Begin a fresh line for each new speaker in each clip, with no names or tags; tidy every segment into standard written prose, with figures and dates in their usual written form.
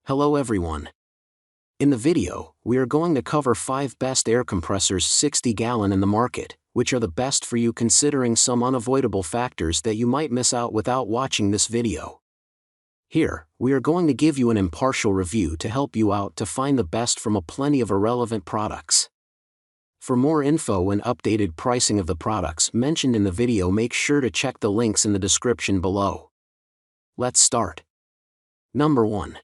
Hello everyone. In the video, we are going to cover 5 best air compressors 60-gallon in the market, which are the best for you considering some unavoidable factors that you might miss out without watching this video. Here, we are going to give you an impartial review to help you out to find the best from a plenty of irrelevant products. For more info and updated pricing of the products mentioned in the video, make sure to check the links in the description below. Let's start. Number 1.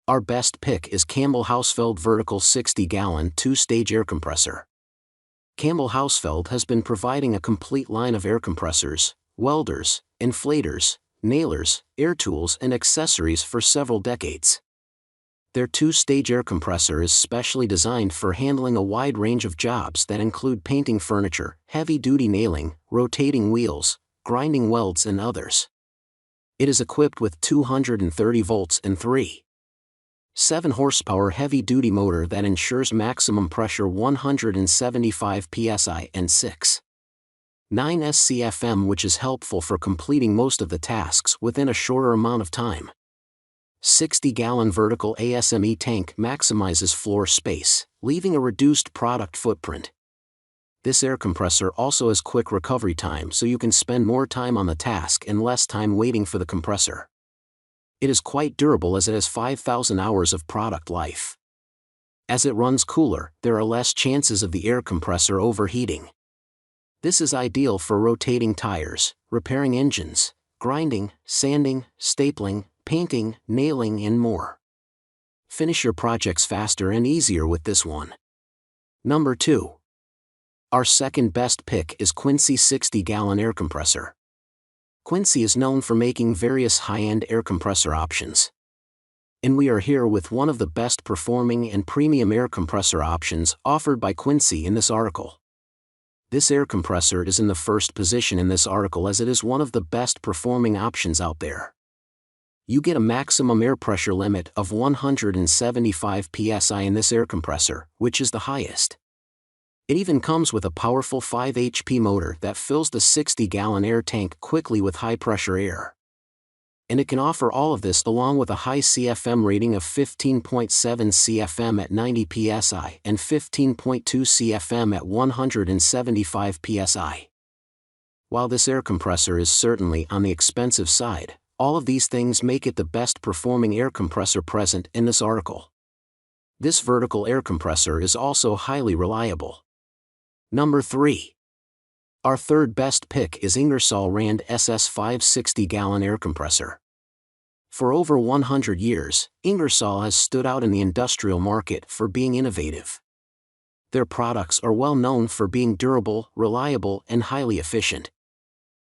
Our best pick is Campbell Hausfeld Vertical 60-gallon 2-stage air compressor. Campbell Hausfeld has been providing a complete line of air compressors, welders, inflators, nailers, air tools and accessories for several decades. Their 2-stage air compressor is specially designed for handling a wide range of jobs that include painting furniture, heavy-duty nailing, rotating wheels, grinding welds and others. It is equipped with 230 volts and 3.7 horsepower heavy-duty motor that ensures maximum pressure 175 psi and 6.9 Cfm, which is helpful for completing most of the tasks within a shorter amount of time. 60-gallon vertical ASME tank maximizes floor space, leaving a reduced product footprint. This air compressor also has quick recovery time, so you can spend more time on the task and less time waiting for the compressor. It is quite durable as it has 5,000 hours of product life. As it runs cooler, there are less chances of the air compressor overheating. This is ideal for rotating tires, repairing engines, grinding, sanding, stapling, painting, nailing and more. Finish your projects faster and easier with this one. Number 2. Our second best pick is Quincy 60-gallon air compressor. Quincy is known for making various high-end air compressor options. And we are here with one of the best performing and premium air compressor options offered by Quincy in this article. This air compressor is in the first position in this article as it is one of the best performing options out there. You get a maximum air pressure limit of 175 psi in this air compressor, which is the highest. It even comes with a powerful 5 HP motor that fills the 60-gallon air tank quickly with high-pressure air. And it can offer all of this along with a high Cfm rating of 15.7 Cfm at 90 psi and 15.2 Cfm at 175 psi. While this air compressor is certainly on the expensive side, all of these things make it the best performing air compressor present in this article. This vertical air compressor is also highly reliable. Number 3. Our third best pick is Ingersoll Rand SS5 60-gallon air compressor. For over 100 years, Ingersoll has stood out in the industrial market for being innovative. Their products are well known for being durable, reliable, and highly efficient.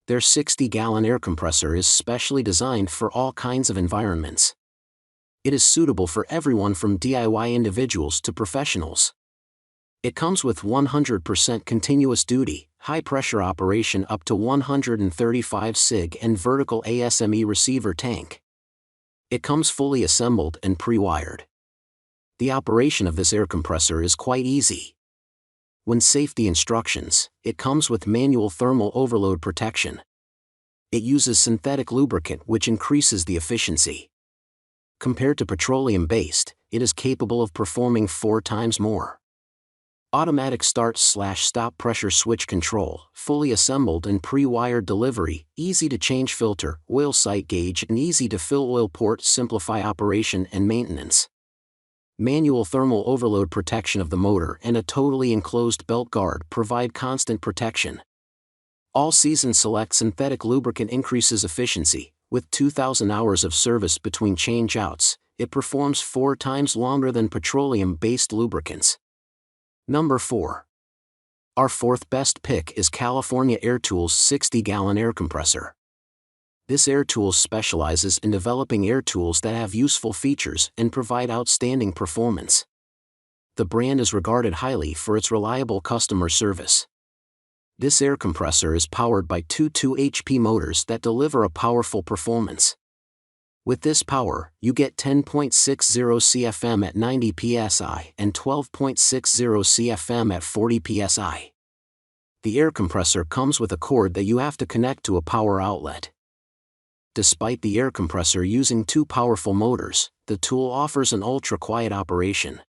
Their 60-gallon air compressor is specially designed for all kinds of environments. It is suitable for everyone from DIY individuals to professionals. It comes with 100% continuous duty, high-pressure operation up to 135 sig and vertical ASME receiver tank. It comes fully assembled and pre-wired. The operation of this air compressor is quite easy. When safety instructions, it comes with manual thermal overload protection. It uses synthetic lubricant which increases the efficiency. Compared to petroleum-based, it is capable of performing 4 times more. Automatic start/stop pressure switch control, fully assembled and pre-wired delivery, easy to change filter, oil sight gauge and easy to fill oil port simplify operation and maintenance. Manual thermal overload protection of the motor and a totally enclosed belt guard provide constant protection. All-season select synthetic lubricant increases efficiency. With 2,000 hours of service between change-outs, it performs 4 times longer than petroleum-based lubricants. Number 4. Our fourth best pick is California Air Tools 60-gallon air compressor. This air tool specializes in developing air tools that have useful features and provide outstanding performance. The brand is regarded highly for its reliable customer service. This air compressor is powered by 2 2HP motors that deliver a powerful performance. With this power, you get 10.60 Cfm at 90 psi and 12.60 Cfm at 40 psi. The air compressor comes with a cord that you have to connect to a power outlet. Despite the air compressor using two powerful motors, the tool offers an ultra-quiet operation.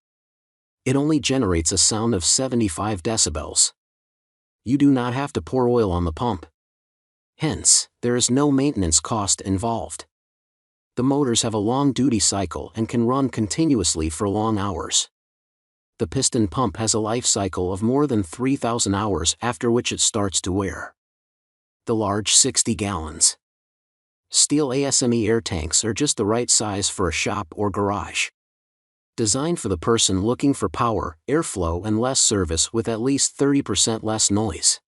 It only generates a sound of 75 decibels. You do not have to pour oil on the pump. Hence, there is no maintenance cost involved. The motors have a long duty cycle and can run continuously for long hours. The piston pump has a life cycle of more than 3,000 hours, after which it starts to wear. The large 60 gallons steel ASME air tanks are just the right size for a shop or garage. Designed for the person looking for power, airflow and less service with at least 30% less noise.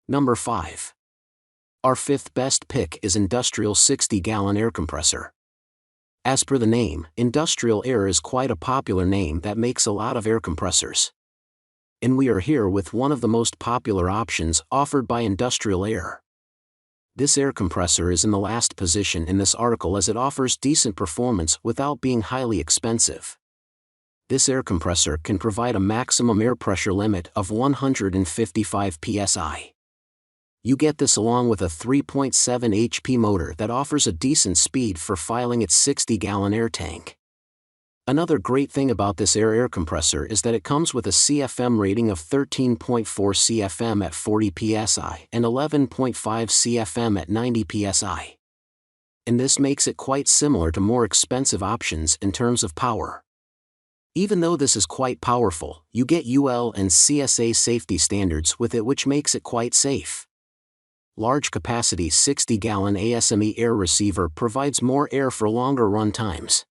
Number 5. Our fifth best pick is Industrial 60-gallon air compressor. As per the name, industrial air is quite a popular name that makes a lot of air compressors. And we are here with one of the most popular options offered by industrial air. This air compressor is in the last position in this article as it offers decent performance without being highly expensive. This air compressor can provide a maximum air pressure limit of 155 psi. You get this along with a 3.7 HP motor that offers a decent speed for filling its 60-gallon air tank. Another great thing about this air compressor is that it comes with a CFM rating of 13.4 CFM at 40 psi and 11.5 CFM at 90 psi. And this makes it quite similar to more expensive options in terms of power. Even though this is quite powerful, you get UL and CSA safety standards with it, which makes it quite safe. Large capacity 60-gallon ASME air receiver provides more air for longer run times.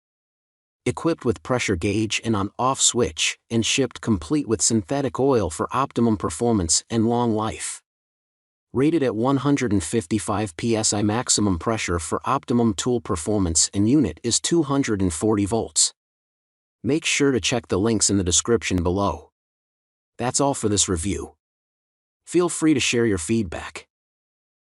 Equipped with pressure gauge and on-off switch, and shipped complete with synthetic oil for optimum performance and long life. Rated at 155 psi maximum pressure for optimum tool performance, and unit is 240 volts. Make sure to check the links in the description below. That's all for this review. Feel free to share your feedback.